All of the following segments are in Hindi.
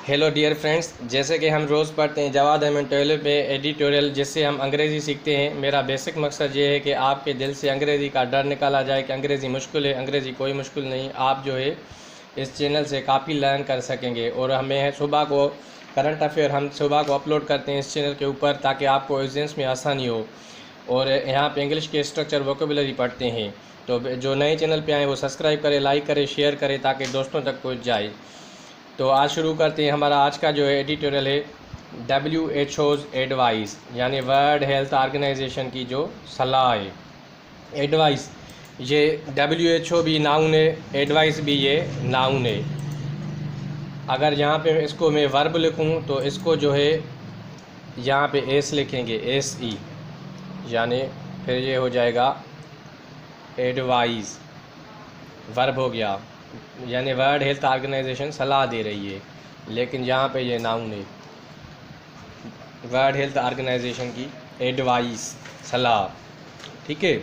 हेलो डियर फ्रेंड्स, जैसे कि हम रोज़ पढ़ते हैं जवाद अहमद टोले पे एडिटोरियल, जिससे हम अंग्रेज़ी सीखते हैं। मेरा बेसिक मकसद ये है कि आपके दिल से अंग्रेज़ी का डर निकाला जाए कि अंग्रेज़ी मुश्किल है। अंग्रेज़ी कोई मुश्किल नहीं, आप जो है इस चैनल से काफ़ी लर्न कर सकेंगे। और हमें सुबह को करंट अफेयर हम सुबह को अपलोड करते हैं इस चैनल के ऊपर, ताकि आपको एग्जाम्स में आसानी हो। और यहाँ पे इंग्लिश के स्ट्रक्चर वोकेबुलरी पढ़ते हैं। तो जो नए चैनल पे आए वो सब्सक्राइब करें, लाइक करें, शेयर करें, ताकि दोस्तों तक पहुँच जाए। तो आज शुरू करते हैं। हमारा आज का जो है एडिटोरियल है WHO's एडवाइस, यानी वर्ल्ड हेल्थ ऑर्गेनाइजेशन की जो सलाह है। एडवाइस, ये WHO भी नाउन है, एडवाइस भी ये नाउन है। अगर यहाँ पे इसको मैं वर्ब लिखूँ तो इसको जो है यहाँ पे एस लिखेंगे, SE, यानी फिर ये हो जाएगा एडवाइस, वर्ब हो गया। यानी वर्ल्ड हेल्थ ऑर्गेनाइजेशन सलाह दे रही है, लेकिन यहाँ पे ये नाउन है। वर्ल्ड हेल्थ ऑर्गेनाइजेशन की एडवाइस, सलाह, ठीक है।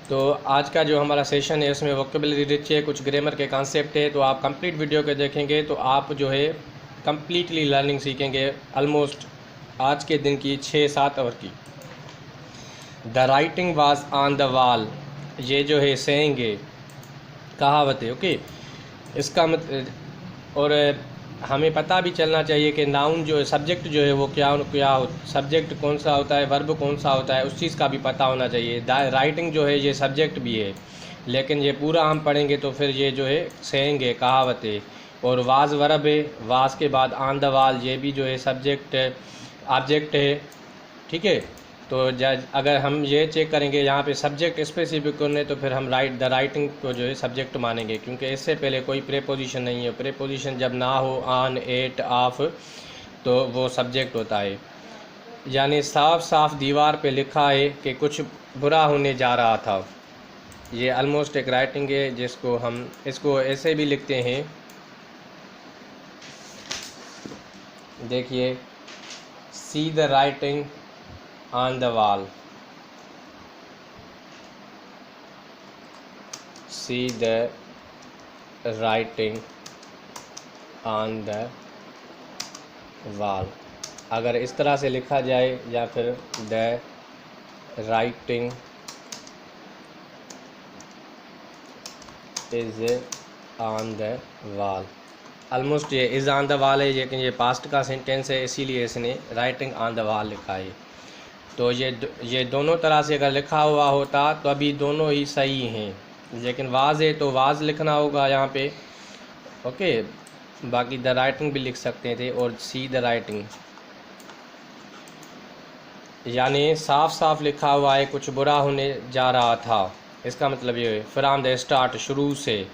तो आज का जो हमारा सेशन है उसमें वोकेबुलरी रिच है, कुछ ग्रामर के कॉन्सेप्ट है। तो आप कंप्लीट वीडियो के देखेंगे तो आप जो है कंप्लीटली लर्निंग सीखेंगे, ऑलमोस्ट आज के दिन की 6-7 आवर की। The writing was on the wall, ये जो है सेइंग है, कहावत है, ओके। इसका और हमें पता भी चलना चाहिए कि नाउन जो है, सब्जेक्ट जो है वो क्या सब्जेक्ट कौन सा होता है, वर्ब कौन सा होता है, उस चीज़ का भी पता होना चाहिए। राइटिंग जो है ये सब्जेक्ट भी है, लेकिन ये पूरा हम पढ़ेंगे तो फिर ये जो है सेइंग है, कहावत है। और वाज वर्ब है, वाज के बाद ऑन द वॉल, ये भी जो है सब्जेक्ट है, ऑब्जेक्ट है, ठीक है। तो अगर हम ये चेक करेंगे यहाँ पे सब्जेक्ट स्पेसिफिक करने, तो फिर हम द राइटिंग को जो है सब्जेक्ट मानेंगे, क्योंकि इससे पहले कोई प्रेपोजिशन नहीं है। प्रेपोजिशन जब ना हो, ऑन, एट, ऑफ, तो वो सब्जेक्ट होता है। यानी साफ साफ दीवार पे लिखा है कि कुछ बुरा होने जा रहा था। ये ऑलमोस्ट एक राइटिंग है, जिसको हम इसको ऐसे भी लिखते हैं, देखिए, see the writing on the wall, see the writing on the wall। अगर इस तरह से लिखा जाए, या फिर the writing is on the wall। Almost ये इज़ ऑन द वॉल है, लेकिन ये पास्ट का सेंटेंस है, इसीलिए इसने राइटिंग ऑन द वॉल लिखा है। तो ये दोनों तरह से अगर लिखा हुआ होता तो अभी दोनों ही सही हैं, लेकिन वाज है तो वाज लिखना होगा यहाँ पे, ओके। बाकी द राइटिंग भी लिख सकते थे, और सी द राइटिंग, यानी साफ साफ लिखा हुआ है कुछ बुरा होने जा रहा था। इसका मतलब ये है फ्रॉम द स्टार्ट, शुरू से।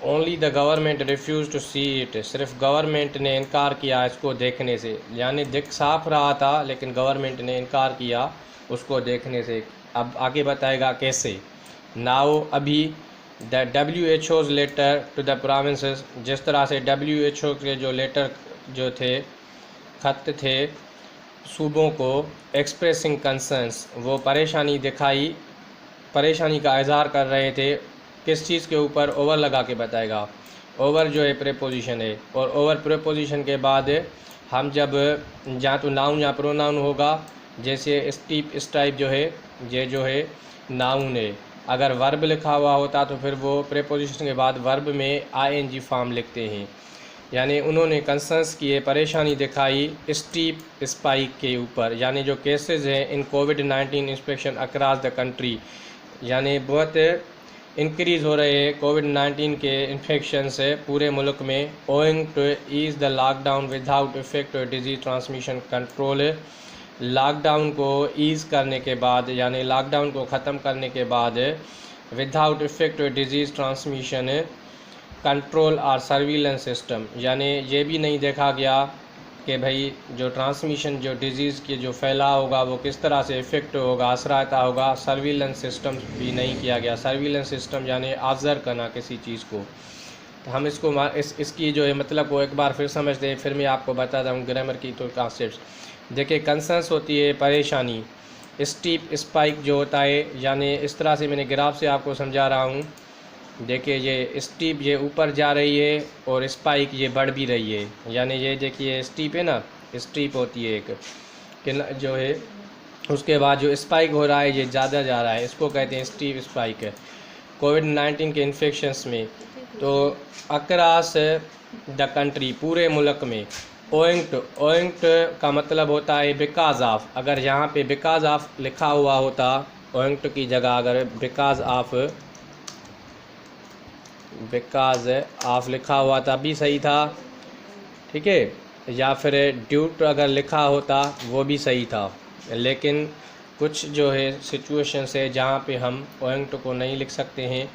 Only the government refuse to see it, सिर्फ गवर्नमेंट ने इनकार किया इसको देखने से। यानी दिख साफ रहा था, लेकिन गवर्नमेंट ने इनकार किया उसको देखने से। अब आगे बताएगा कैसे। नाउ, अभी, the WHO's letter to the provinces, जिस तरह से WHO के जो लेटर जो थे, खत थे सूबों को, एक्सप्रेसिंग कंसर्न्स, वो परेशानी का इजहार कर रहे थे। किस चीज़ के ऊपर? ओवर लगा के बताएगा। ओवर जो है प्रेपोजिशन है, और ओवर प्रेपोजिशन के बाद हम जब या तो नाउन या प्रोनाउन होगा, जैसे स्टीप, इस टाइप जो है, ये जो है नाउन है। अगर वर्ब लिखा हुआ होता तो फिर वो प्रेपोजिशन के बाद वर्ब में ING फॉर्म लिखते हैं। यानी उन्होंने कंसर्न्स किए, परेशानी दिखाई स्टीप स्पाइक के ऊपर, यानी जो केसेस हैं इन COVID-19 inspection across the country, यानी बहुत इंक्रीज़ हो रहे हैं COVID-19 के इन्फेक्शन से पूरे मुल्क में। Owing to ease the lockdown without effect disease transmission control, lockdown को ईज़ करने के बाद, यानी लॉकडाउन को ख़त्म करने के बाद, without effect disease transmission control और सर्विलेंस सिस्टम, यानी ये भी नहीं देखा गया कि भाई जो ट्रांसमिशन, जो डिज़ीज़ की जो फैलाव होगा वो किस तरह से इफ़ेक्ट होगा, असराता होगा। सर्विलेंस सिस्टम भी नहीं किया गया। सर्विलेंस सिस्टम यानी ऑब्ज़र्व करना किसी चीज़ को। तो हम इसको इसकी जो है मतलब को एक बार फिर समझते हैं, फिर मैं आपको बताता हूँ ग्रामर की तो कॉन्सेप्ट। देखिए, कंसर्न्स होती है परेशानी, स्टीप स्पाइक जो होता है, यानी इस तरह से मैंने ग्राफ से आपको समझा रहा हूँ देखिए ये स्टीप ये ऊपर जा रही है और स्पाइक ये बढ़ भी रही है, यानी ये देखिए स्टीप है ना, स्टीप होती है एक कि जो है, उसके बाद जो स्पाइक हो रहा है ये ज़्यादा जा रहा है, इसको कहते हैं स्टीप स्पाइक है। कोविड-19 के इन्फेक्शंस में तो अक्रॉस द कंट्री, पूरे मुल्क में, ओइंग का मतलब होता है बिकॉज ऑफ। अगर यहाँ पे बिकॉज ऑफ लिखा हुआ होता, ओइंग की जगह अगर बिकॉज ऑफ लिखा हुआ था भी सही था, ठीक है, या फिर ड्यू टू अगर लिखा होता वो भी सही था। लेकिन कुछ जो है सिचुएशंस है जहाँ पे हम ओइंग टू को नहीं लिख सकते हैं,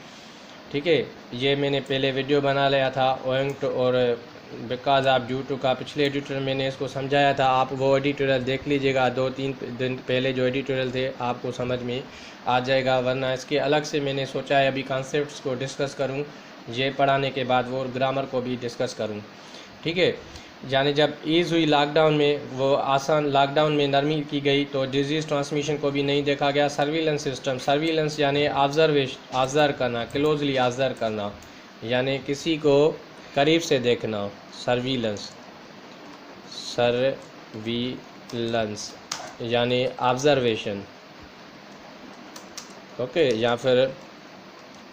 ठीक है। ये मैंने पहले वीडियो बना लिया था ओइंग टू और बिकॉज ऑफ ड्यू टू का, पिछले एडिटोरियल मैंने इसको समझाया था, आप वो एडिटोरियल देख लीजिएगा, 2-3 दिन पहले जो एडिटोरियल थे आपको समझ में आ जाएगा। वरना इसके अलग से मैंने सोचा है अभी कॉन्सेप्ट्स को डिस्कस करूं, ये पढ़ाने के बाद वो ग्रामर को भी डिस्कस करूं, ठीक है। यानी जब ईज़ हुई लॉकडाउन में, वो आसान लॉकडाउन में नरमी की गई तो डिजीज़ ट्रांसमिशन को भी नहीं देखा गया। सर्विलेंस सिस्टम, सर्विलेंस यानी ऑब्ज़र्व करना, क्लोजली ऑब्ज़र्व करना, यानी किसी को करीब से देखना, सर्विलेंस यानी ऑब्ज़र्वेशन, ओके, या फिर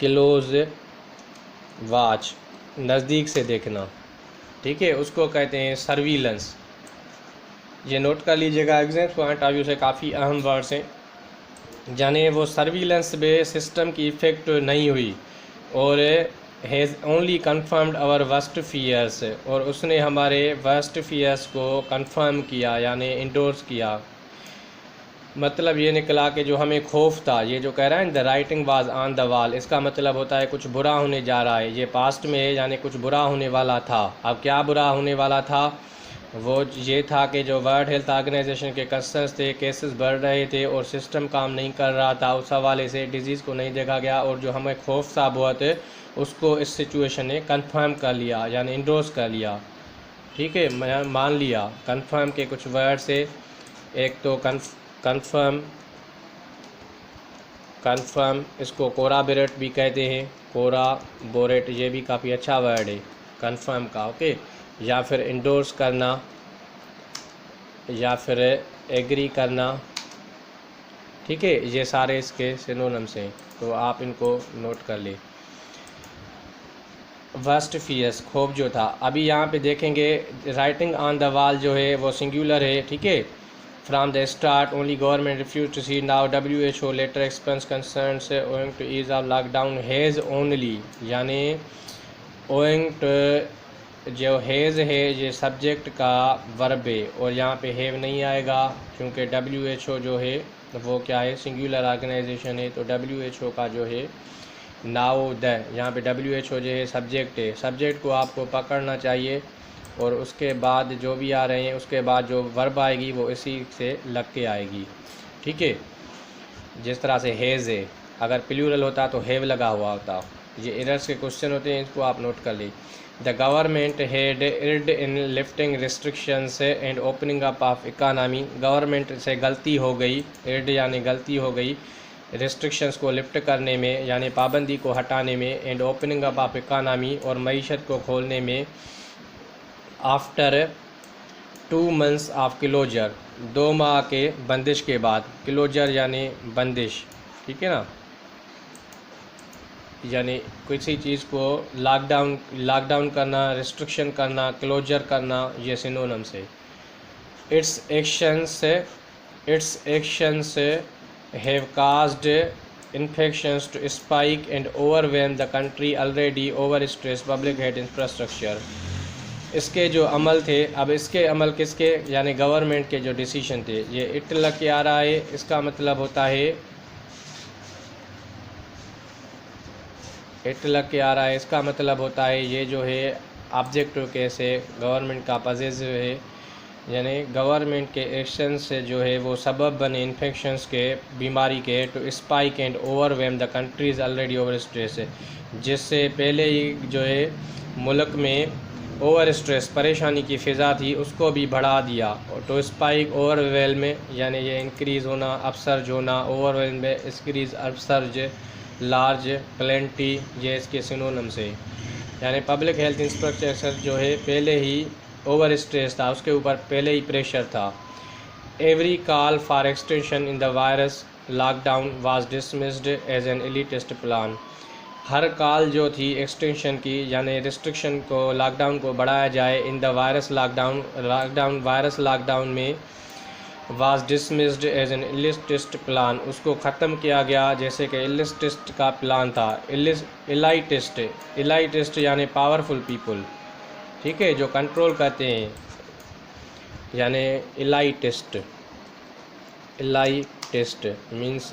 क्लोज वॉच, नज़दीक से देखना, ठीक है, उसको कहते हैं सर्विलेंस। ये नोट कर लीजिएगा, एग्जाम पॉइंट ऑफ व्यू से काफ़ी अहम वर्ड्स हैं। जाने वो सर्विलेंस में सिस्टम की इफ़ेक्ट नहीं हुई और has only confirmed our worst fears, और उसने हमारे वर्स्ट फियर्स को कन्फर्म किया, यानी इंडोर्स किया। मतलब ये निकला कि जो हमें खौफ था, ये जो कह रहा है the writing was on the wall, इसका मतलब होता है कुछ बुरा होने जा रहा है, ये पास्ट में है, यानी कुछ बुरा होने वाला था। अब क्या बुरा होने वाला था? वो ये था कि जो वर्ल्ड हेल्थ ऑर्गेनाइजेशन के कंसर्न्स थे, केसेस बढ़ रहे थे और सिस्टम काम नहीं कर रहा था, उस हवाले से डिजीज़ को नहीं देखा गया, और जो हमें खौफ था बहुत, उसको इस सिचुएशन ने कंफर्म कर लिया, यानी इंडोर्स कर लिया, ठीक है, मान लिया। कंफर्म के कुछ वर्ड से, एक तो कन्फर्म, इसको कोराबोरेट भी कहते हैं, कोराबोरेट, ये भी काफ़ी अच्छा वर्ड है कन्फर्म का, ओके, या फिर इंडोर्स करना, या फिर एग्री करना, ठीक है, ये सारे इसके सिनोनिम्स हैं, तो आप इनको नोट कर ले। वर्स्ट फियर्स, खौफ जो था, अभी यहाँ पे देखेंगे राइटिंग ऑन द वॉल जो है वो सिंगुलर है, ठीक है। From the start, only government refused to see. Now WHO later expressed concerns owing to ease of lockdown. Has only, यानी owing to, जो हैज़ है ये सब्जेक्ट का वर्ब है, और यहाँ पे हैव नहीं आएगा क्योंकि WHO जो है वो क्या है, सिंगुलर ऑर्गेनाइजेशन है, तो WHO का जो है नाउ द, यहाँ पे WHO जो है सब्जेक्ट है, सब्जेक्ट को आपको पकड़ना चाहिए, और उसके बाद जो भी आ रहे हैं उसके बाद जो वर्ब आएगी वो इसी से लग के आएगी, ठीक है। जिस तरह से हैज़ है, अगर प्लूरल होता तो हैव लगा हुआ होता। ये एरर्स के क्वेश्चन होते हैं, इसको आप नोट कर ली। The government had erred in lifting restrictions and opening up of economy, government से गलती हो गई, एर्ड यानी गलती हो गई, रिस्ट्रिक्शंस को लिफ्ट करने में, यानी पाबंदी को हटाने में, and opening up of economy, और मईशत को खोलने में, आफ्टर 2 months ऑफ क्लोजर, 2 माह के बंदिश के बाद, क्लोजर यानी बंदिश, ठीक है ना, यानी किसी चीज़ को लॉकडाउन करना, रिस्ट्रिक्शन करना, क्लोजर करना, ये सिनोनिम्स है। Its actions have caused infections to spike and overwhelm the country already over stress public health infrastructure. इसके जो अमल थे, अब इसके अमल किसके, यानी गवर्नमेंट के जो डिसीजन थे, ये इट लग के आ रहा है, इसका मतलब होता है इट लग के आ रहा है, इसका मतलब होता है ये जो है ऑब्जेक्टिव केस है, गवर्नमेंट का पॉजिटिव है, यानी गवर्नमेंट के एक्शन से जो है वो सबब बने इन्फेक्शंस के, बीमारी के, to spike and overwhelm the countries already over stress, जिससे पहले ही जो है मुल्क में ओवर स्ट्रेस, परेशानी की फ़िज़ा थी, उसको भी बढ़ा दिया। और टू स्पाइक, ओवरवेल में, यानी ये इंक्रीज़ होना, अपसर्ज होना, ओवरवेल में इंक्रीज़ अपसर्ज, लार्ज, प्लेंटी, ये इसके सिनोनिम्स है। यानी पब्लिक हेल्थ इंफ्रास्ट्रक्चर जो है पहले ही ओवर स्ट्रेस था, उसके ऊपर पहले ही प्रेशर था। Every call for extension in the virus lockdown was dismissed as an elitist plan. हर कॉल जो थी एक्सटेंशन की, यानी रिस्ट्रिक्शन को, लॉकडाउन को बढ़ाया जाए in the virus virus lockdown में, was dismissed as an elitist plan, उसको ख़त्म किया गया जैसे कि इलिटिस्ट का प्लान था। इलाइटिस्ट यानी पावरफुल पीपल, ठीक है, जो कंट्रोल करते हैं, यानी इलाइटिस्ट मीन्स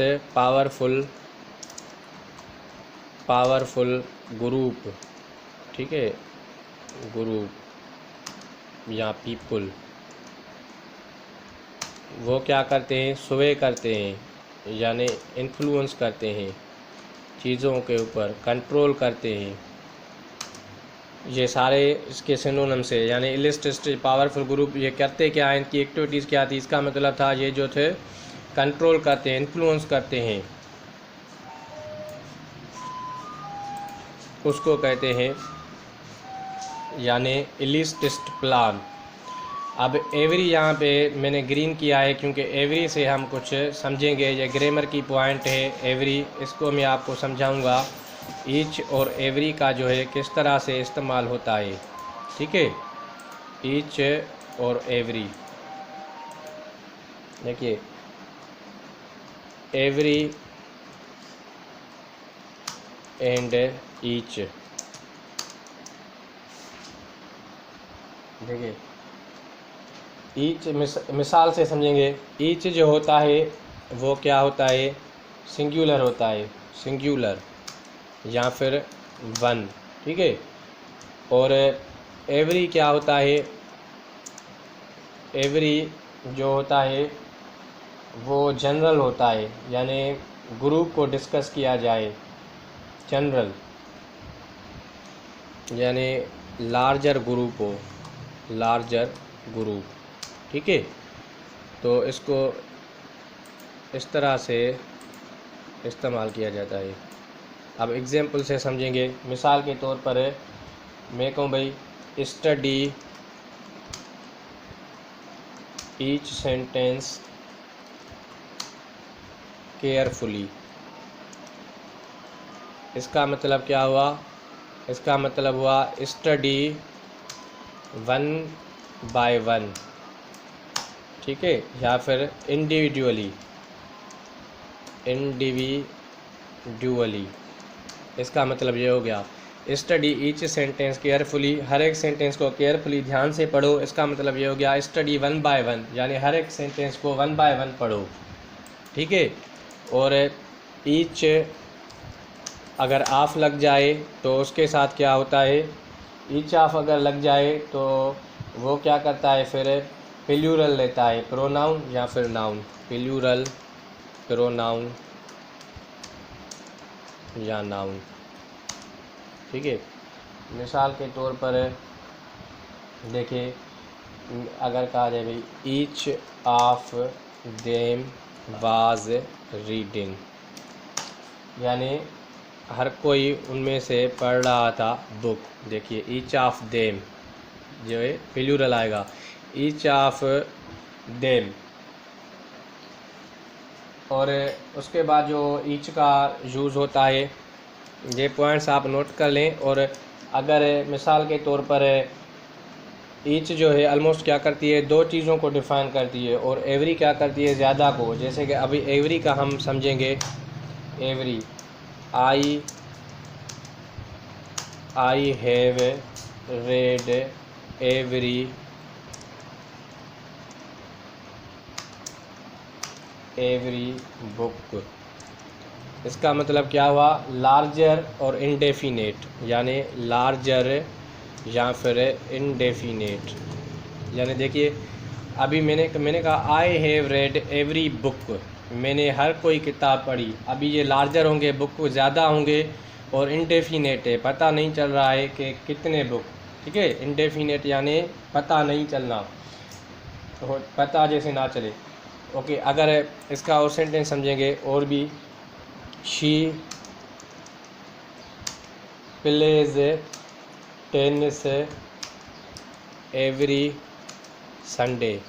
पावरफुल ग्रुप, ठीक है, ग्रुप या पीपल, वो क्या करते हैं, स्वे करते हैं, यानी इन्फ्लुएंस करते हैं चीज़ों के ऊपर, कंट्रोल करते हैं। ये सारे इसके सिनोनिम से, यानी इलिटिस्ट, पावरफुल ग्रुप, ये करते क्या हैं, इनकी एक्टिविटीज़ क्या थी, इसका मतलब था ये जो थे कंट्रोल करते हैं, इन्फ्लुएंस करते हैं, उसको कहते हैं यानी इलिटिस्ट प्लान। अब एवरी यहाँ पे मैंने ग्रीन किया है क्योंकि एवरी से हम कुछ समझेंगे, ये ग्रामर की पॉइंट है एवरी, इसको मैं आपको समझाऊंगा। ईच और एवरी का जो है किस तरह से इस्तेमाल होता है, ठीक है। ईच और एवरी, देखिए एवरी एंड ईच, देखिए ईच मिसाल से समझेंगे। ईच जो होता है वो क्या होता है, सिंगुलर होता है, सिंगुलर या फिर वन, ठीक है। और एवरी क्या होता है, एवरी जो होता है वो जनरल होता है, यानी ग्रुप को डिस्कस किया जाए, जनरल, यानी लार्जर ग्रुप हो, लार्जर ग्रुप, ठीक है। तो इसको इस तरह से इस्तेमाल किया जाता है। अब एग्जाम्पल से समझेंगे। मिसाल के तौर पर मैं कहूँ भाई, स्टडी ईच सेंटेंस केयरफुली, इसका मतलब क्या हुआ, इसका मतलब हुआ स्टडी वन बाय वन, ठीक है, या फिर इंडिविजुअली, इसका मतलब ये हो गया स्टडी ईच सेंटेंस केयरफुली, हर एक सेंटेंस को केयरफुली ध्यान से पढ़ो, इसका मतलब ये हो गया स्टडी वन बाय वन, यानी हर एक सेंटेंस को वन बाय वन पढ़ो, ठीक है। और ईच अगर ऑफ लग जाए तो उसके साथ क्या होता है, ईच ऑफ अगर लग जाए तो वो क्या करता है, फिर प्लूरल लेता है, प्रोनाउन या फिर नाउन, प्लूरल प्रोनाउन या नाउन, ठीक है। मिसाल के तौर पर देखिए, अगर कहा जाए भाई each of them was reading, यानी हर कोई उनमें से पढ़ रहा था बुक। देखिए ईच ऑफ देम जो है प्लूरल आएगा, ईच ऑफ देम। और उसके बाद जो ईच का यूज़ होता है, ये पॉइंट्स आप नोट कर लें। और अगर मिसाल के तौर पर ईच जो है ऑलमोस्ट क्या करती है, दो चीज़ों को डिफ़ाइन करती है, और एवरी क्या करती है, ज़्यादा को। जैसे कि अभी एवरी का हम समझेंगे, every I have read every book, इसका मतलब क्या हुआ, लार्जर और इनडेफिनेट, यानी लार्जर या फिर इनडेफिनेट। यानी देखिए अभी मैंने कहा I have read every book, मैंने हर कोई किताब पढ़ी। अभी ये लार्जर होंगे, बुक ज़्यादा होंगे, और इनडेफिनेट है, पता नहीं चल रहा है कि कितने बुक, ठीक है। इनडेफिनेट यानी पता नहीं चलना, तो पता जैसे ना चले। ओके, अगर इसका और सेंटेंस समझेंगे और भी, she plays tennis every Sunday.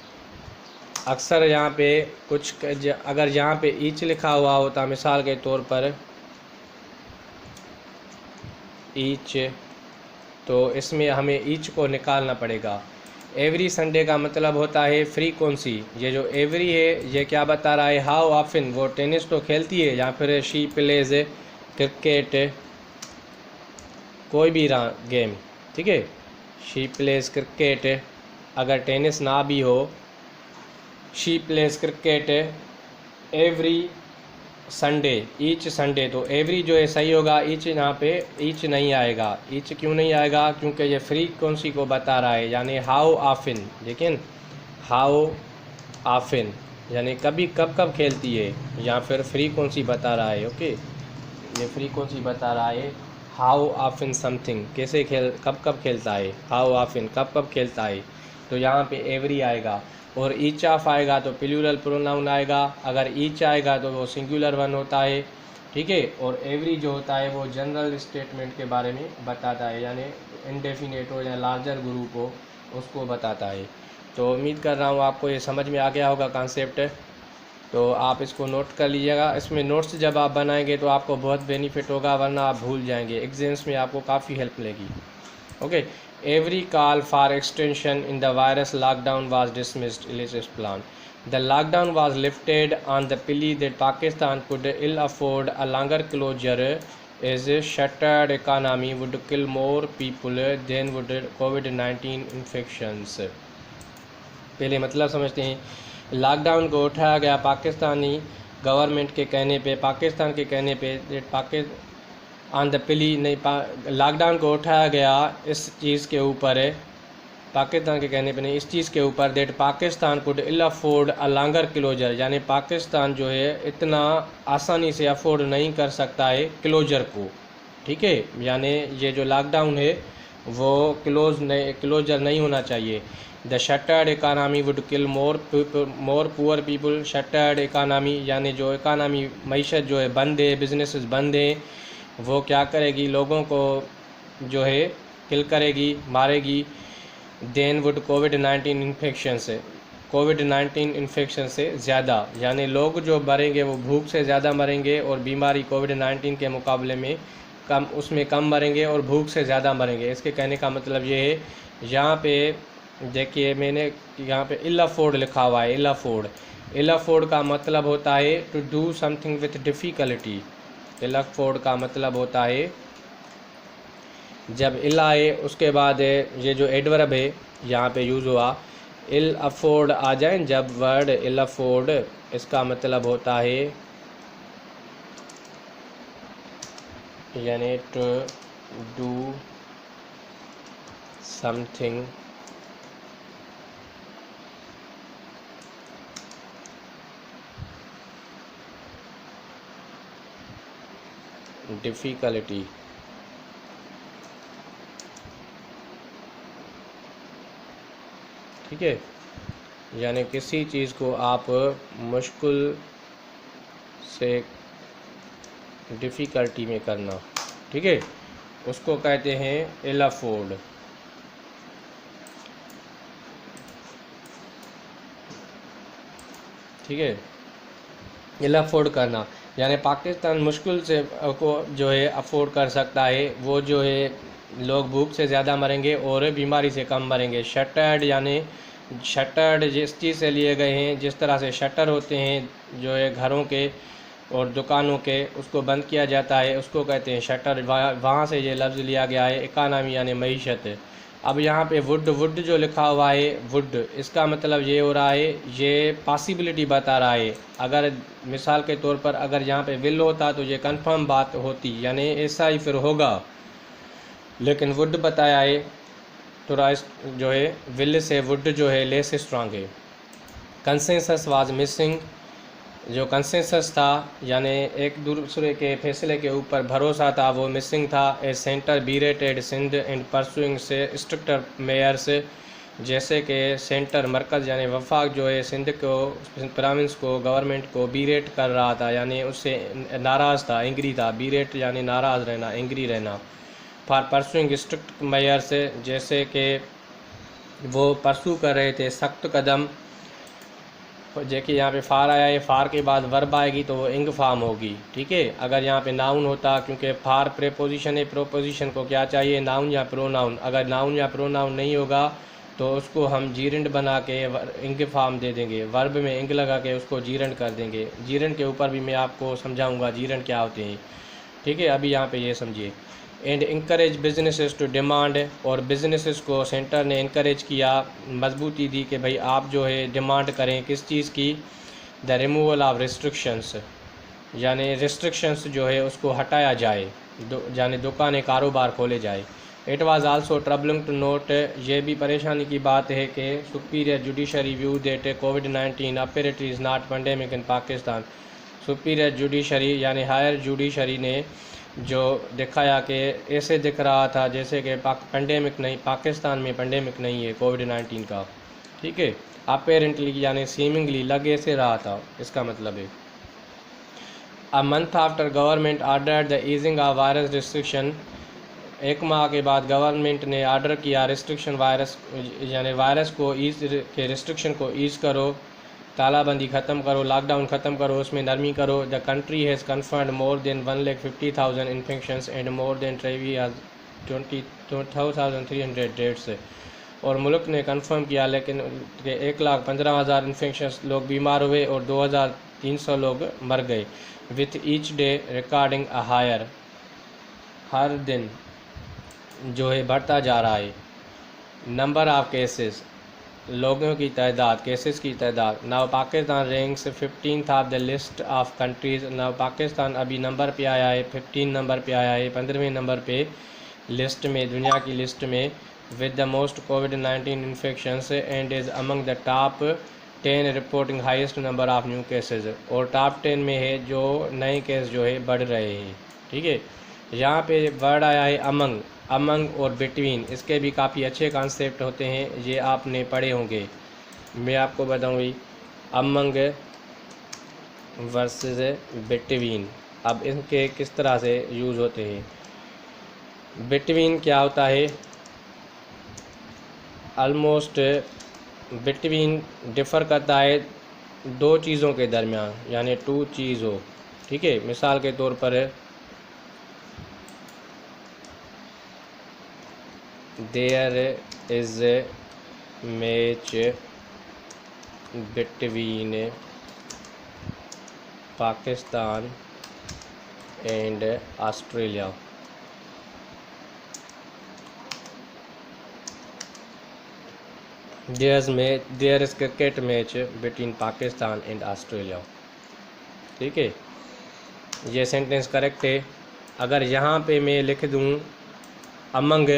अक्सर यहाँ पे कुछ अगर यहाँ पे ईच लिखा हुआ होता, मिसाल के तौर पर ईच, तो इसमें हमें ईच को निकालना पड़ेगा। एवरी संडे का मतलब होता है फ्रीक्वेंसी। ये जो एवरी है ये क्या बता रहा है, हाउ ऑफन वो टेनिस तो खेलती है, या फिर शी प्लेज क्रिकेट, कोई भी गेम, ठीक है। शी प्लेज क्रिकेट, अगर टेनिस ना भी हो, she plays cricket every Sunday, each Sunday. तो एवरी जो है सही होगा, ईच यहाँ पे ईच नहीं आएगा। ईच क्यों नहीं आएगा, क्योंकि ये फ्रीक्वेंसी को बता रहा है, यानी हाउ ऑफन। लेकिन हाउ ऑफन यानी कभी कब कब खेलती है, या फिर फ्रीक्वेंसी बता रहा है। ओके, ये फ्रीक्वेंसी बता रहा है। हाउ ऑफन समथिंग, कैसे कब कब खेलता है, हाउ ऑफन कब कब खेलता है, तो यहाँ पे एवरी आएगा। और ईच ऑफ आएगा तो प्लूरल प्रोनाउन आएगा। अगर ईच आएगा तो वो सिंगुलर वन होता है, ठीक है। और एवरी जो होता है वो जनरल स्टेटमेंट के बारे में बताता है, यानी इंडेफिनेट हो या लार्जर ग्रुप हो उसको बताता है। तो उम्मीद कर रहा हूँ आपको ये समझ में आ गया होगा कॉन्सेप्ट, तो आप इसको नोट कर लीजिएगा। इसमें नोट्स जब आप बनाएंगे तो आपको बहुत बेनिफिट होगा, वरना आप भूल जाएंगे। एग्जाम्स में आपको काफ़ी हेल्प मिलेगी। Okay, every call for extension in the virus lockdown was dismissed. Illicit plan. The lockdown was lifted on the plea that Pakistan could ill afford a longer closure, as a shattered economy would kill more people than would COVID-19 infections. पहले मतलब समझते हैं। लॉकडाउन को उठाया गया पाकिस्तानी गवर्नमेंट के कहने पे, पाकिस्तान के कहने पे, ऑन द प्ली नहीं, लॉकडाउन को उठाया गया इस चीज़ के ऊपर है, पाकिस्तान के कहने पे नहीं, इस चीज़ के ऊपर that Pakistan could ill afford a longer closure, यानी पाकिस्तान जो है इतना आसानी से अफोर्ड नहीं कर सकता है क्लोजर को, ठीक है। यानी ये जो लॉकडाउन है वो क्लोजर नहीं होना चाहिए। The shattered economy would kill more poor people. Shattered economy यानी जो इकानमी मईशत जो है बंद है, बिजनेसेस बंद हैं, वो क्या करेगी, लोगों को जो है किल करेगी, मारेगी। देन वुड कोविड-19 इन्फेक्शन से, कोविड-19 इन्फेक्शन से ज़्यादा, यानी लोग जो मरेंगे वो भूख से ज़्यादा मरेंगे, और बीमारी कोविड-19 के मुकाबले में कम, उसमें कम मरेंगे और भूख से ज़्यादा मरेंगे। इसके कहने का मतलब ये है, यहाँ पे देखिए मैंने यहाँ पे इल अफोर्ड लिखा हुआ है। इल अफोर्ड, इल अफोर्ड का मतलब होता है to do something with difficulty. Ill afford का मतलब होता है, जब इल आए उसके बाद ये जो एडवर्ब है यहाँ पे यूज़ हुआ, इल अफोर्ड आ जाए जब वर्ड इल अफोर्ड, इसका मतलब होता है यानी टू डू समथिंग डिफ़िकल्टी, ठीक है। यानी किसी चीज़ को आप मुश्किल से डिफ़िकल्टी में करना, ठीक है, उसको कहते हैं इल अफोर्ड। ठीक है, इल अफोर्ड करना, यानी पाकिस्तान मुश्किल से को जो है अफोर्ड कर सकता है। वो जो है लोग भूख से ज़्यादा मरेंगे और बीमारी से कम मरेंगे। शटर्ड यानी शटर्ड जिस चीज़ से लिए गए हैं, जिस तरह से शटर होते हैं जो है घरों के और दुकानों के, उसको बंद किया जाता है, उसको कहते हैं शटर। वहाँ से ये लफ्ज़ लिया गया है। इकानमी यानी मईशत। अब यहाँ पे वुड जो लिखा हुआ है, वुड, इसका मतलब ये हो रहा है, ये पॉसिबिलिटी बता रहा है। अगर मिसाल के तौर पर अगर यहाँ पे विल होता तो ये कंफर्म बात होती, यानी ऐसा ही फिर होगा, लेकिन वुड बताया है, थोड़ा जो है विल से वुड जो है लेस स्ट्रांग है। कंसेंसस वाज मिसिंग, जो कंसेंसस था यानी एक दूसरे के फैसले के ऊपर भरोसा था, वो मिसिंग था। ए सेंटर बीरेटेड सिंध एंड परसुइंग से स्ट्रिक्टर मेयर्स, जैसे कि सेंटर मरकज़ यानी वफाक जो है सिंध को, प्रोविंस को, गवर्नमेंट को बीरेट कर रहा था, यानी उससे नाराज़ था, एंग्री था। बीरेट यानी नाराज़ रहना, एंग्री रहना। फॉर परसुइंग स्ट्रिक्ट मेयर्स, जैसे कि वो परसू कर रहे थे सख्त कदम। देखिए यहाँ पे फ़ार आया है, फ़ार के बाद वर्ब आएगी तो वो इंग फार्म होगी, ठीक है। अगर यहाँ पे नाउन होता, क्योंकि फ़ार प्रेपोजिशन है, प्रोपोजिशन को क्या चाहिए, नाउन या प्रोनाउन। अगर नाउन या प्रोनाउन नहीं होगा तो उसको हम जीरेंड बना के इंग फार्म दे देंगे, वर्ब में इंग लगा के उसको जीरेंड कर देंगे। जीरेंड के ऊपर भी मैं आपको समझाऊंगा जीरेंड क्या होते हैं, ठीक है। अभी यहाँ पे ये समझिए। And encourage businesses to demand, और बिजनेसेस को सेंटर ने इंकरेज किया, मजबूती दी कि भाई आप जो है डिमांड करें किस चीज़ की, द रिमूवल ऑफ रिस्ट्रिक्शंस, यानी रिस्ट्रिक्शंस जो है उसको हटाया जाए, यानी दुकानें कारोबार खोले जाए। It was also troubling to note, ये भी परेशानी की बात है कि सुपीरियर जुडिशरी व्यू दैट कोविड-19 apparently is not pandemic in Pakistan. Superior judiciary यानी हायर जुडिशरी ने जो दिखाया कि ऐसे दिख रहा था जैसे कि पेंडेमिक नहीं, पाकिस्तान में पेंडेमिक नहीं है कोविड-19 का, ठीक है। अपेरेंटली यानी सीमिंगली लग ऐसे रहा था, इसका मतलब है। A month after government order the easing of virus restriction, एक माह के बाद गवर्नमेंट ने ऑर्डर किया रिस्ट्रिक्शन वायरस, यानी वायरस को ईज के रिस्ट्रिक्शन को ईज करो, तालाबंदी ख़त्म करो, लॉकडाउन ख़त्म करो, उसमें नरमी करो। The country has confirmed more than 1,50,000 infections and more than 22,300 deaths, और मुल्क ने कन्फर्म किया लेकिन 1,15,000 इन्फेक्शंस लोग बीमार हुए और 2,300 लोग मर गए। With each day recording a higher, हर दिन जो है बढ़ता जा रहा है नंबर ऑफ केसेस, लोगों की तादाद, केसेस की तादाद। Now Pakistan ranks 15th of the list of countries. Now Pakistan अभी नंबर पे आया है, 15 नंबर पे आया है, 15वें नंबर पे लिस्ट में, दुनिया की लिस्ट में, with the most covid infections and is among the top 10 reporting highest number of new cases, और टॉप 10 में है जो नए केस जो है बढ़ रहे हैं, ठीक है। यहाँ पे वर्ड आया है अमंग, अमंग और बिटवीन, इसके भी काफ़ी अच्छे कॉन्सेप्ट होते हैं, ये आपने पढ़े होंगे। मैं आपको बताऊँगी अमंग वर्सेस बिटवीन, अब इनके किस तरह से यूज़ होते हैं। बिटवीन क्या होता है, ऑलमोस्ट बिटवीन डिफ़र करता है दो चीज़ों के दरमियान, यानी टू चीज़ हो, ठीक है। मिसाल के तौर पर there is a match between Pakistan and Australia. There is cricket match between Pakistan and Australia, ठीक है। ये सेंटेंस करेक्ट है। अगर यहाँ पे मैं लिख दूँ अमंग,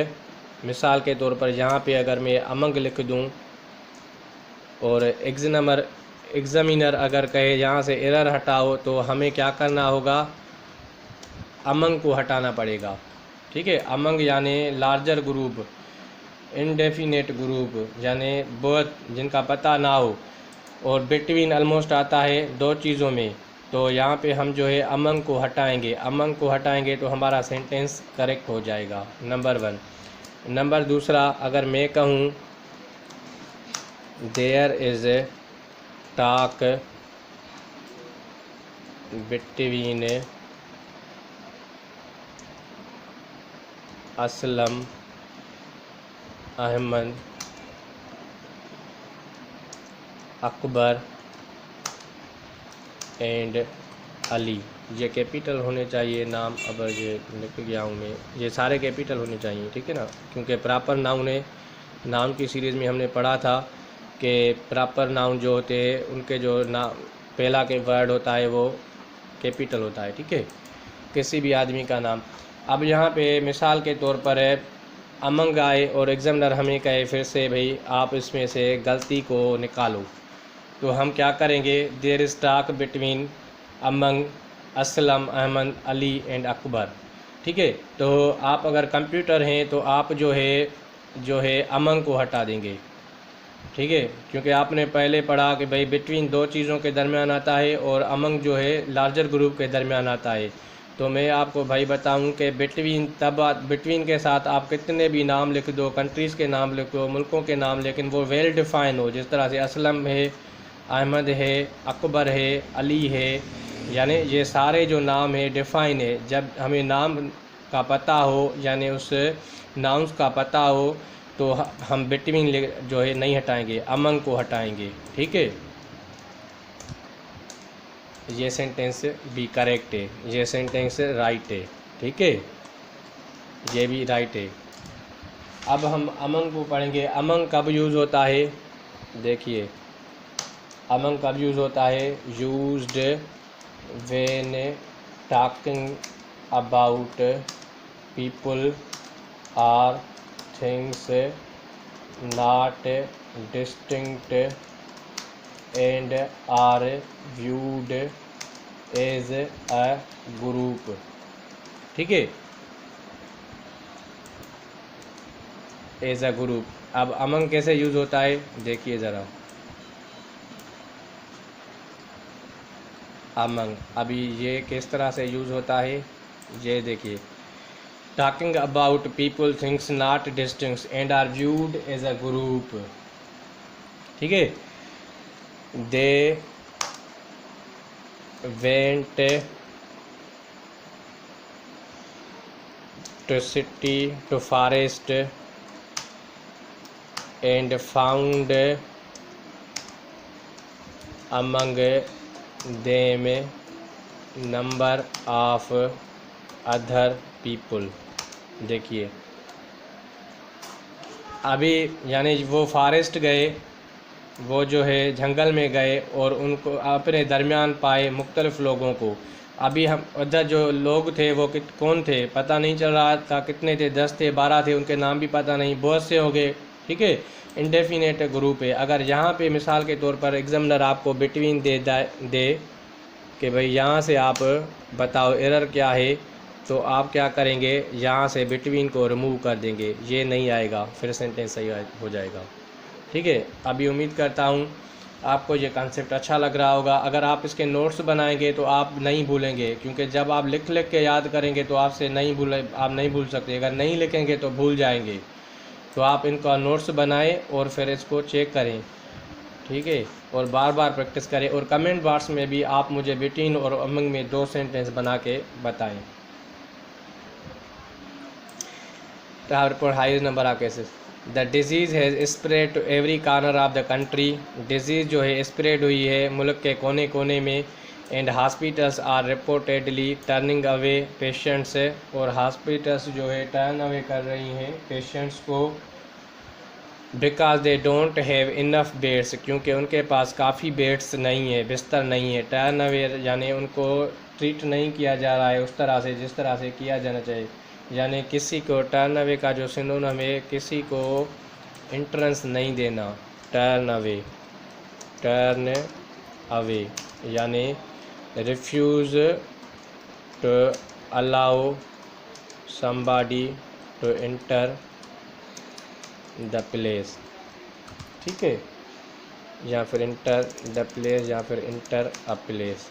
मिसाल के तौर पर यहाँ पे अगर मैं अमंग लिख दूँ और एग्जामिनर अगर कहे यहाँ से एरर हटाओ, तो हमें क्या करना होगा, अमंग को हटाना पड़ेगा, ठीक है। अमंग यानी लार्जर ग्रुप, इनडेफिनेट ग्रुप यानी बहुत जिनका पता ना हो, और बिटवीन ऑलमोस्ट आता है दो चीज़ों में, तो यहाँ पे हम जो है अमंग को हटाएंगे। अमंग को हटाएंगे तो हमारा सेंटेंस करेक्ट हो जाएगा, नंबर 1। नंबर दूसरा, अगर मैं कहूँ there is a talk between Aslam Ahmad Akbar and Ali, ये कैपिटल होने चाहिए नाम, अब ये लिख गया हूँ मैं, ये सारे कैपिटल होने चाहिए, ठीक है ना, क्योंकि प्रॉपर नाउन है। नाउन की सीरीज़ में हमने पढ़ा था कि प्रॉपर नाउन जो होते हैं उनके जो नाम पहला के वर्ड होता है वो कैपिटल होता है, ठीक है, किसी भी आदमी का नाम। अब यहाँ पे मिसाल के तौर पर है अमंग आए और एग्जामिनर हमें कहे फिर से भाई आप इसमें से गलती को निकालो, तो हम क्या करेंगे, there is talk between among Aslam Ahmad Ali and Akbar, ठीक है। तो आप अगर कंप्यूटर हैं तो आप जो है अमंग को हटा देंगे, ठीक है, क्योंकि आपने पहले पढ़ा कि भाई बिटवीन दो चीज़ों के दरमियान आता है और अमंग जो है लार्जर ग्रुप के दरमियान आता है। तो मैं आपको भाई बताऊं कि बिटवीन के साथ आप कितने भी नाम लिख दो, कंट्रीज़ के नाम लिख दो, मुल्कों के नाम, लेकिन वो वेल डिफ़ाइन हो। जिस तरह से असलम है, अहमद है, अकबर है, अली है, यानी ये सारे जो नाम है डिफ़ाइन है। जब हमें नाम का पता हो, यानी उस नाउंस का पता हो, तो हम बिटवीन जो है नहीं हटाएंगे, अमंग को हटाएंगे। ठीक है, ये सेंटेंस भी करेक्ट है, ये सेंटेंस राइट है। ठीक है, ये भी राइट है। अब हम अमंग को पढ़ेंगे। अमंग कब यूज़ होता है? देखिए, अमंग कब यूज़ होता है? Used when talking about people or things not distinct and are viewed as a group. ठीक है, एज अ ग्रुप। अब अमंग कैसे यूज़ होता है देखिए ज़रा। अमंग अभी ये किस तरह से यूज़ होता है, ये देखिए। Talking about people things not distinct and are viewed as a group. ठीक है, they went to city to forest and found among them number of other people. देखिए, अभी यानी वो फॉरेस्ट गए, वो जो है जंगल में गए और उनको अपने दरमियान पाए मुख्तलिफ़ लोगों को। अभी हम उधर जो लोग थे वो कौन थे पता नहीं चल रहा था, कितने थे, 10 थे, 12 थे, उनके नाम भी पता नहीं, बहुत से हो गए। ठीक है, इंडेफिनेट ग्रुप है। अगर यहाँ पे मिसाल के तौर पर एग्जामिनर आपको बिटवीन दे कि भाई यहाँ से आप बताओ एरर क्या है, तो आप क्या करेंगे, यहाँ से बिटवीन को रिमूव कर देंगे, ये नहीं आएगा, फिर सेंटेंस सही हो जाएगा। ठीक है, अभी उम्मीद करता हूँ आपको ये कॉन्सेप्ट अच्छा लग रहा होगा। अगर आप इसके नोट्स बनाएंगे तो आप नहीं भूलेंगे, क्योंकि जब आप लिख के याद करेंगे तो आप नहीं भूल सकते। अगर नहीं लिखेंगे तो भूल जाएंगे। तो आप इनका नोट्स बनाएं और फिर इसको चेक करें। ठीक है, और बार बार प्रैक्टिस करें, और कमेंट बॉक्स में भी आप मुझे बिटवीन और अमंग में 2 सेंटेंस बना के बताएं। तो highest number of cases. The disease has spread to every corner of the country. Disease जो है स्प्रेड हुई है मुल्क के कोने कोने में। And hospitals are reportedly turning away patients. और हॉस्पिटल्स जो है टर्न अवे कर रही हैं पेशेंट्स को, because they don't have enough beds, क्योंकि उनके पास काफ़ी बेड्स नहीं है, बिस्तर नहीं है। टर्न अवे यानी उनको ट्रीट नहीं किया जा रहा है उस तरह से जिस तरह से किया जाना चाहिए। यानी किसी को टर्न अवे का जो सिनोनिम है, किसी को एंट्रेंस नहीं देना। टर्न अवे यानी refuse to allow somebody to enter the place. ठीक है, या फिर इंटर द प्लेस या फिर इंटर अ प्लेस,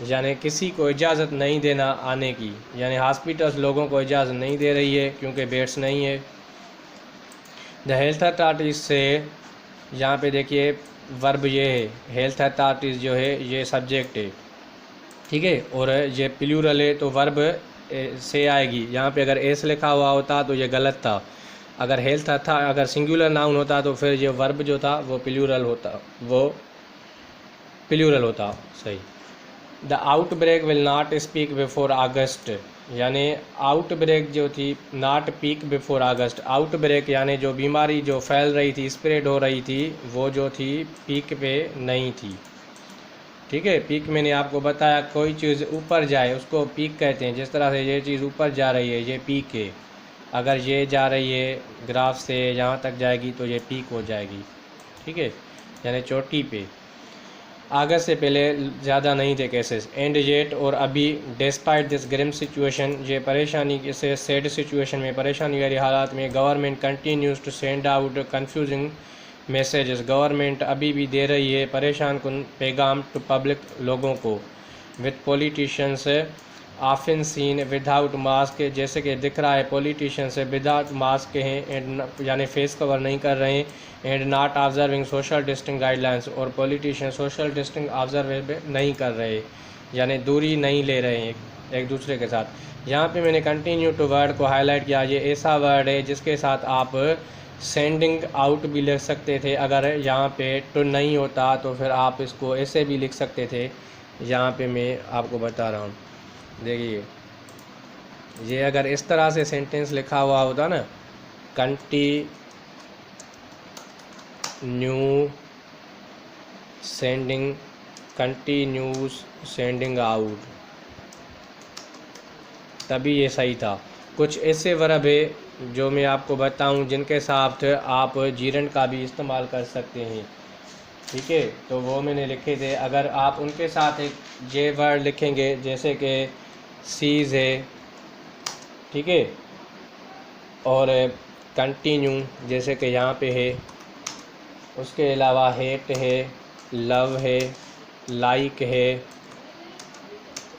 यानी किसी को इजाज़त नहीं देना आने की। यानी हॉस्पिटल्स लोगों को इजाज़त नहीं दे रही है क्योंकि बेड्स नहीं है। द हेल्थ अथॉरिटीज़ से, यहाँ पे देखिए वर्ब ये है, हेल्थ अथॉरिटीज़ जो है ये सब्जेक्ट है। ठीक है, और ये प्लूरल है तो वर्ब से आएगी। यहाँ पे अगर एस लिखा हुआ होता तो ये गलत था। अगर हेल्थ था, अगर सिंगुलर नाउन होता तो फिर ये वर्ब जो था वो प्लूरल होता। सही। The outbreak will not speak before August, यानी आउटब्रेक जो थी not peak before August. Outbreak यानी जो बीमारी जो फैल रही थी, स्प्रेड हो रही थी, वो जो थी पीक पे नहीं थी। ठीक है, पीक मैंने आपको बताया कोई चीज़ ऊपर जाए उसको पीक कहते हैं। जिस तरह से ये चीज़ ऊपर जा रही है ये पीक है। अगर ये जा रही है ग्राफ से यहाँ तक जाएगी तो ये पीक हो जाएगी। ठीक है, यानी चोटी पे। अगस्त से पहले ज़्यादा नहीं थे केसेस। एंड येट, और अभी डिस्पाइट दिस ग्रिम सिचुएशन, ये परेशानी से सैड सिचुएशन में, परेशानी वाली हालात में, government continues to send out confusing messages. Government अभी भी दे रही है परेशान कुन पैगाम टू पब्लिक, लोगों को। With politicians often seen without mask, जैसे कि दिख रहा है पॉलिटिशियंस विदाउट मास्क हैं एंड यानी फेस कवर नहीं कर रहे हैं, and not observing social distance guidelines, और पॉलिटिशियन सोशल डिस्टेंस ऑब्जर्व नहीं कर रहे, यानी दूरी नहीं ले रहे हैं एक दूसरे के साथ। यहाँ पे मैंने कंटिन्यू टू वर्ड को हाईलाइट किया, ये ऐसा वर्ड है जिसके साथ आप सेंडिंग आउट भी लिख सकते थे। अगर यहाँ पे टू नहीं होता तो फिर आप इसको ऐसे भी लिख सकते थे। यहाँ पे मैं आपको बता रहा हूँ, देखिए ये अगर इस तरह से सेंटेंस लिखा हुआ होता ना, कंटिन्यूस सेंडिंग आउट, तभी ये सही था। कुछ ऐसे वर्ब है जो मैं आपको बताऊं जिनके साथ आप जीरंड का भी इस्तेमाल कर सकते हैं, ठीक है, तो वो मैंने लिखे थे। अगर आप उनके साथ एक जे वर्ड लिखेंगे जैसे कि सीज है, ठीक है, और कंटिन्यू जैसे कि यहाँ पे है, उसके अलावा हेट है, लव है, लाइक है,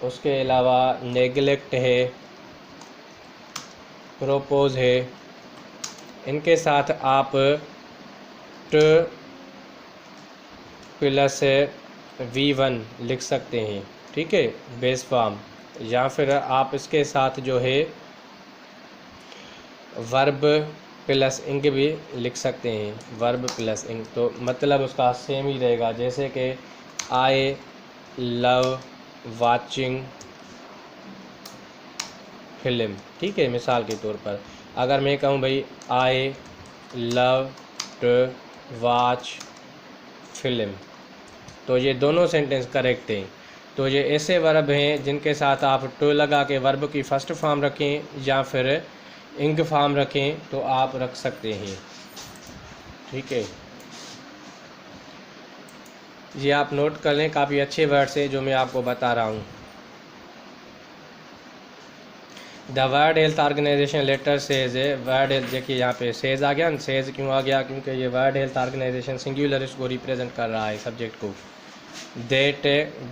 उसके अलावा नेगलेक्ट है, प्रोपोज है, इनके साथ आप ट प्लस V1 लिख सकते हैं, ठीक है, बेस फॉर्म, या फिर आप इसके साथ जो है वर्ब प्लस इंग भी लिख सकते हैं, वर्ब प्लस इंग, तो मतलब उसका सेम ही रहेगा। जैसे कि आई लव वाचिंग फिल्म, ठीक है, मिसाल के तौर पर अगर मैं कहूँ भाई I love to watch film, तो ये दोनों सेंटेंस करेक्ट हैं। तो ये ऐसे वर्ब हैं जिनके साथ आप टू लगा के वर्ब की फर्स्ट फॉर्म रखें या फिर इंग फॉर्म रखें तो आप रख सकते हैं, ठीक है। ये आप नोट कर लें, काफ़ी अच्छे वर्ड्स हैं जो मैं आपको बता रहा हूँ। The world health organisation later says है, वर्ल्ड हेल्थ, देखिए यहाँ पे सेज आ गया ना, सेज क्यों आ गया, क्योंकि ये वर्ल्ड हेल्थ ऑर्गेनाइजेशन सिंगुलर इसको रिप्रेजेंट कर रहा है सब्जेक्ट को। That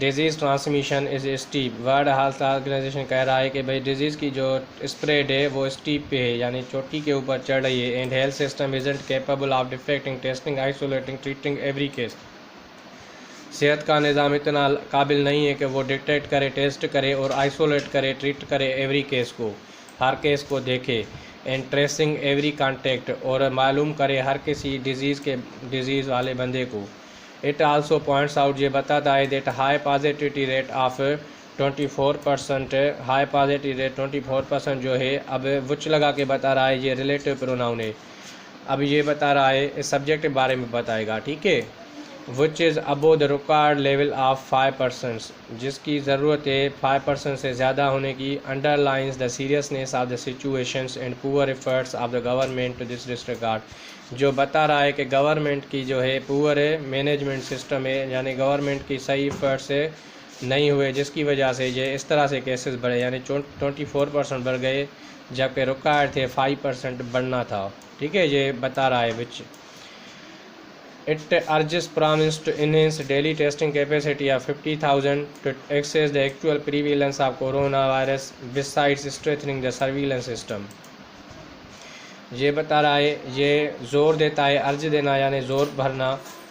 disease transmission is steep, world health organisation कह रहा है कि भाई डिजीज़ की जो स्प्रेड है वो स्टीप पे है, यानी चोटी के ऊपर चढ़ रही है। And health system isn't capable of detecting, testing, isolating, treating every case, सेहत का निज़ाम इतना काबिल नहीं है कि वो डिटेक्ट करे, टेस्ट करे और आइसोलेट करे, ट्रीट करे एवरी केस को, हर केस को देखे, एंड ट्रेसिंग एवरी कांटेक्ट, और मालूम करे हर किसी डिज़ीज़ वाले बंदे को। इट आल्सो पॉइंट्स आउट, ये बताता है that high positivity rate of 24%, high positive rate 24% जो है, अब विच लगा के बता रहा है, ये रिलेटिव प्रोनाउन है। अब ये बता रहा है इस सब्जेक्ट के बारे में बताएगा, ठीक है। Which is above the required level of 5%, जिसकी ज़रूरत है 5% से ज़्यादा होने की। Underlines the seriousness of the situations and poor efforts of the government to this disregard, जो बता रहा है कि गवर्नमेंट की जो है पुअर मैनेजमेंट सिस्टम है, यानी गवर्नमेंट की सही एफर्ट्स से नहीं हुए, जिसकी वजह से ये इस तरह से केसेस बढ़े, यानी 24% बढ़ गए जबकि रिक्वायर्ड थे 5% बढ़ना था, ठीक है, ये बता रहा है। विच It urges province to enhance daily testing capacity of 50,000 to access the actual prevalence of coronavirus besides strengthening the surveillance system। ये बता रहा है, ये ज़ोर देता है, अर्ज देना यानी ज़ोर भरना,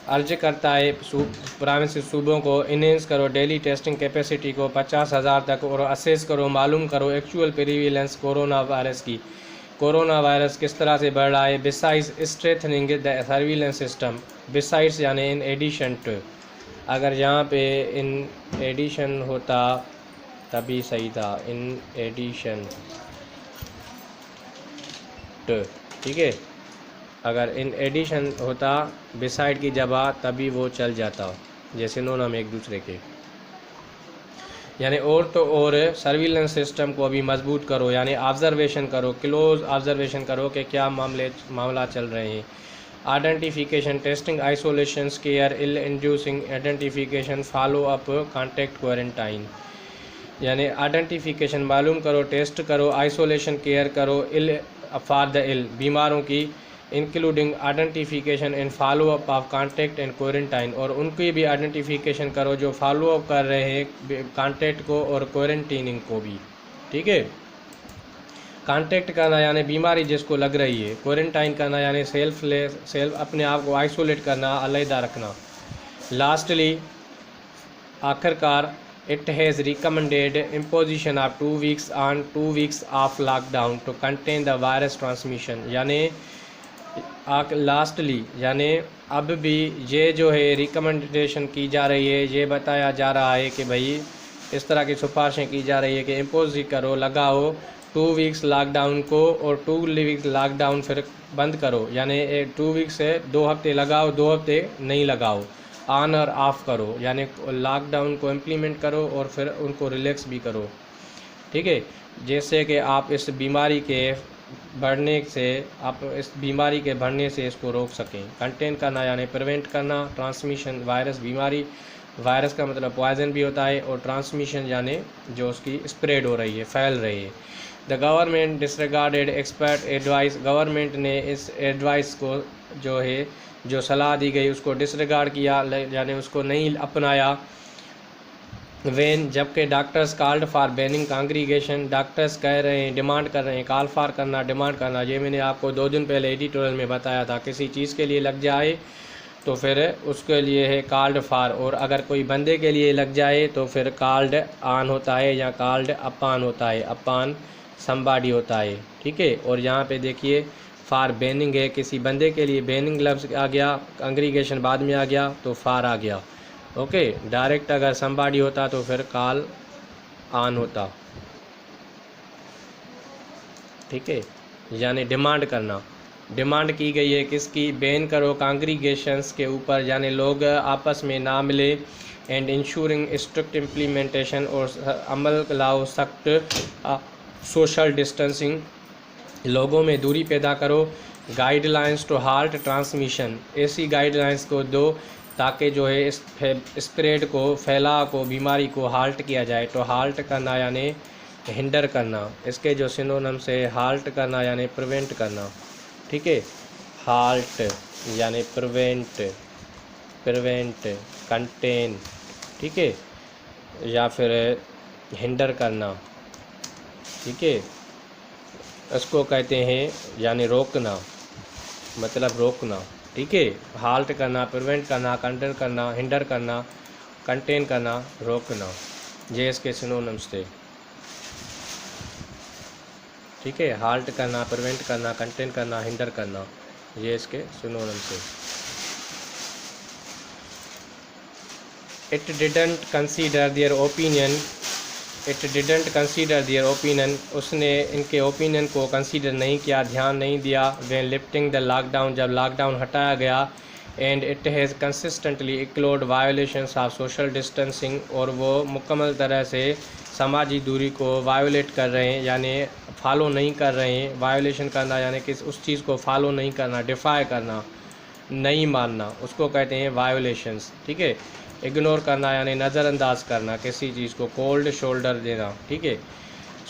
अर्ज करता है प्रोविंस सूबों को, इन्हेंस करो डेली टेस्टिंग कैपेसिटी को 50,000 तक, और असेस करो, मालूम करो एक्चुअल प्रीविलेंस कोरोना वायरस की, कोरोना वायरस किस तरह से बढ़ रहा है। Besides strengthening the surveillance system, besides यानी इन एडिशन टू, अगर यहाँ पे इन एडिशन होता तभी सही था, इन एडिशन टू, ठीक है, अगर इन एडिशन होता बिसाइड की जगह तभी वो चल जाता, जैसे नोनम एक दूसरे के, यानी और तो और सर्विलेंस सिस्टम को अभी मजबूत करो, यानी ऑब्जर्वेशन करो, क्लोज ऑब्जर्वेशन करो कि क्या मामला चल रहे हैं। Identification, testing, isolation, care, ill inducing identification, follow up, contact, quarantine, यानी आइडेंटिफिकेशन मालूम करो, टेस्ट करो, आइसोलेशन केयर करो, इल फॉर द इल बीमारों की, including identification and follow up of contact and quarantine, और उनकी भी आइडेंटिफिकेशन करो जो फॉलो अप कर रहे हैं कॉन्टैक्ट को और क्वारंटीनिंग को भी। ठीक है, कॉन्टैक्ट करना यानी बीमारी जिसको लग रही है, क्वारंटाइन करना यानी सेल्फ अपने आप को आइसोलेट करना, अलहदा रखना। लास्टली आखिरकार it has recommended imposition of 2 weeks on 2 weeks of lockdown to contain the virus transmission, यानी लास्टली यानी अब भी ये जो है रिकमेंडेशन की जा रही है, ये बताया जा रहा है कि भाई इस तरह की सिफारिशें की जा रही है कि इम्पोज करो, लगाओ 2 वीक्स लॉकडाउन को और 2 वीक्स लॉकडाउन फिर बंद करो, यानी 2 वीक्स से 2 हफ्ते लगाओ, 2 हफ्ते नहीं लगाओ, ऑन और ऑफ करो, यानी लॉकडाउन को इम्प्लीमेंट करो और फिर उनको रिलैक्स भी करो। ठीक है, जैसे कि आप इस बीमारी के बढ़ने से इसको रोक सकें। कंटेन करना यानी प्रिवेंट करना, ट्रांसमिशन वायरस बीमारी, वायरस का मतलब पॉइजन भी होता है, और ट्रांसमिशन यानी जो उसकी स्प्रेड हो रही है, फैल रही है। The government disregarded expert advice, government ने इस एडवाइस को जो सलाह दी गई उसको डिसरिगार्ड किया, यानी उसको नहीं अपनाया। जबकि doctors called for banning congregation, doctors कह रहे हैं, डिमांड कर रहे हैं, कॉल फॉर करना, डिमांड करना। ये मैंने आपको 2 दिन पहले एडिटोरियल में बताया था, किसी चीज़ के लिए लग जाए तो फिर उसके लिए है कॉल्ड फॉर, और अगर कोई बंदे के लिए लग जाए तो फिर कॉल्ड ऑन होता है या कॉल्ड अपॉन होता है, अपॉन समबॉडी होता है। ठीक है, और यहाँ पे देखिए फॉर बैनिंग है, किसी बंदे के लिए बैनिंग लफ्ज़ आ गया, कांग्रीगेशन बाद में आ गया तो फॉर आ गया। ओके, डायरेक्ट अगर समबॉडी होता तो फिर कॉल ऑन होता। ठीक है, यानी डिमांड करना, डिमांड की गई है किसकी, बैन करो कांग्रीगेशंस के ऊपर, यानी लोग आपस में ना मिले, एंड इंश्योरिंग स्ट्रिक्ट इम्प्लीमेंटेशन, और अमल लाओ सख्त सोशल डिस्टेंसिंग, लोगों में दूरी पैदा करो। गाइडलाइंस टू हाल्ट ट्रांसमिशन, ऐसी गाइडलाइंस को दो ताकि जो है इस स्प्रेड को, फैलाव को, बीमारी को हाल्ट किया जाए। तो हाल्ट करना यानी हिंडर करना, इसके जो सिनोनिम्स है, हाल्ट करना यानी प्रिवेंट करना। ठीक है, हाल्ट यानी प्रिवेंट, कंटेन, ठीक है, या फिर हिंडर करना। ठीक है, इसको कहते हैं यानी रोकना, मतलब रोकना। ठीक है, हाल्ट करना, प्रिवेंट करना, कंटेन करना, हिंडर करना, कंटेन करना, रोकना, ये इसके सिनोनिम्स थे। ठीक है, हाल्ट करना, प्रिवेंट करना, कंटेन करना, हिंडर करना, ये इसके सिनोनिम्स थे। It didn't consider their opinion, उसने इनके ओपिनियन को कंसीडर नहीं किया, ध्यान नहीं दिया। व्हेन लिफ्टिंग द लॉकडाउन, जब लॉकडाउन हटाया गया। And it has consistently included violations of social distancing, और वो मुकम्मल तरह से समाजी दूरी को वायोलेट कर रहे हैं, यानी फॉलो नहीं कर रहे हैं। वायोलेशन करना यानी कि उस चीज़ को फॉलो नहीं करना, डिफाई करना, नहीं मानना, उसको कहते हैं वायोलेशंस। ठीक है, इग्नोर करना यानी नज़रअंदाज करना किसी चीज़ को, कोल्ड शोल्डर देना। ठीक है,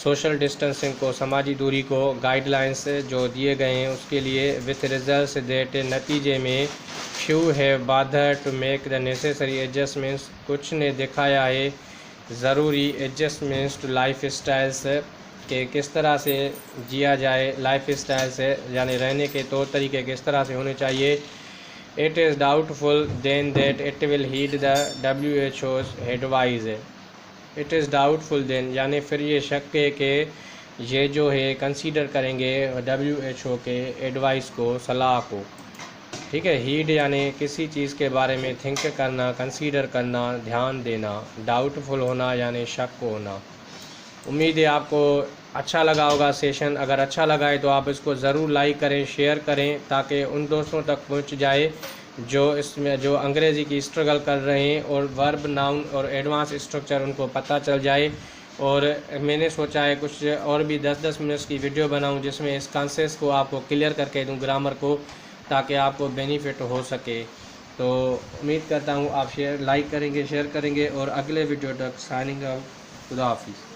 सोशल डिस्टेंसिंग को, समाजी दूरी को, गाइडलाइंस जो दिए गए हैं उसके लिए, विथ रिजल्ट्स दैट, नतीजे में, few have bother to make the necessary adjustments, कुछ ने दिखाया है ज़रूरी एडजस्टमेंट्स टू लाइफ स्टाइल्स, कि किस तरह से जिया जाए, लाइफ स्टाइल से यानी रहने के तौर तरीके किस तरह से होने चाहिए। It is doubtful then that it will heed the WHO's advice, it is doubtful then यानी फिर ये शक है कि ये जो है कंसीडर करेंगे WHO के एडवाइस को, सलाह को। ठीक है, हीड यानी किसी चीज़ के बारे में थिंक करना, कंसीडर करना, ध्यान देना। डाउटफुल होना यानी शक होना। उम्मीद है आपको अच्छा लगा होगा सेशन। अगर अच्छा लगा है तो आप इसको ज़रूर लाइक करें, शेयर करें, ताकि उन दोस्तों तक पहुंच जाए जो अंग्रेज़ी की स्ट्रगल कर रहे हैं, और वर्ब, नाउन और एडवांस स्ट्रक्चर उनको पता चल जाए। और मैंने सोचा है कुछ और भी 10-10 मिनट्स की वीडियो बनाऊं जिसमें इस कॉन्सेप्ट को आपको क्लियर करके दूं, ग्रामर को, ताकि आपको बेनिफिट हो सके। तो उम्मीद करता हूं आप लाइक करेंगे, शेयर करेंगे, और अगले वीडियो तक साइनिंग आउट। खुदा हाफिज़।